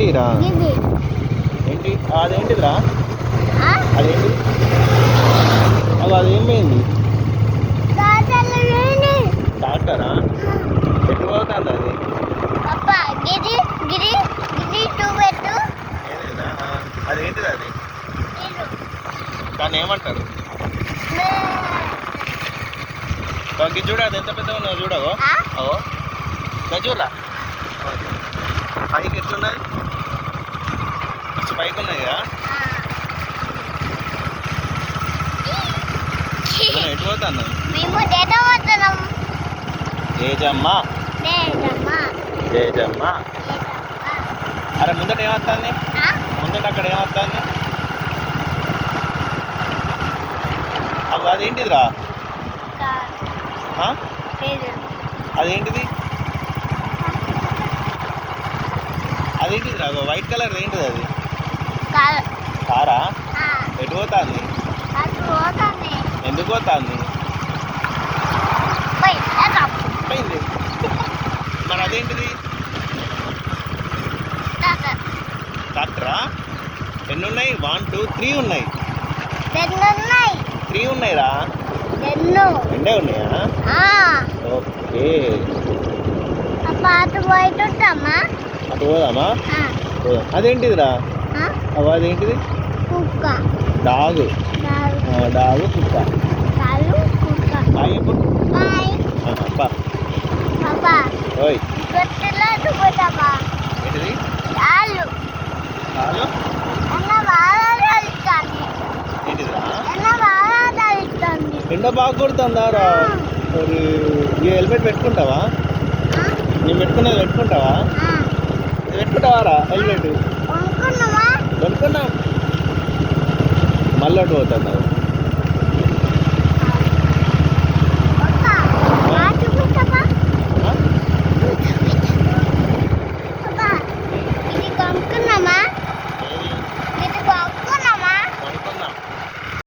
ఏంటిరా? ఏంటి అదేంటిదిరా? అదేంటి? అదేమైంది? డాక్టరా? ఎటు పోతుంది అది? అదేంటిది అది? దాన్ని ఏమంటారు? ఇది చూడ, అది ఎంత పెద్దగా ఉన్నావు చూడవో. అవో చూడరా, పైకి ఎట్లున్నది? పైకి ఉన్నాయి కదా. ఎటు పోతాను? జేజమ్మా జేజమ్మా. అరే ముందట ఏమవుతుంది? ముందట అక్కడ ఏమవుతుంది? అవి అదేంటిదిరా? అదేంటిది? అదేంటిదిరా? వైట్ కలర్ ఏంటిది అది? కారా? ఎటు పోతుంది? ఎందుకు పోతుంది? పోయింది. మరి అదేంటిది? డాక్టరా? ఎన్ని ఉన్నాయి? 1 2 3 ఉన్నాయి. 3 ఉన్నాయిరా. రెండే ఉన్నాయా? ఓకే. అటు పోదామా? అదేంటిదిరా? అదేంటిది? డాగు. డాగు కుక్క. ఓయ్ ఏంటిది? ఎండ బాగా కొడుతుందారా? మరి ఈ హెల్మెట్ పెట్టుకుంటావా? నేను పెట్టుకున్నది పెట్టుకుంటావా? ఇది పెట్టుకుంటావారా హెల్మెట్? కొనుక్కున్నాం. మళ్ళీ పోతున్నావు.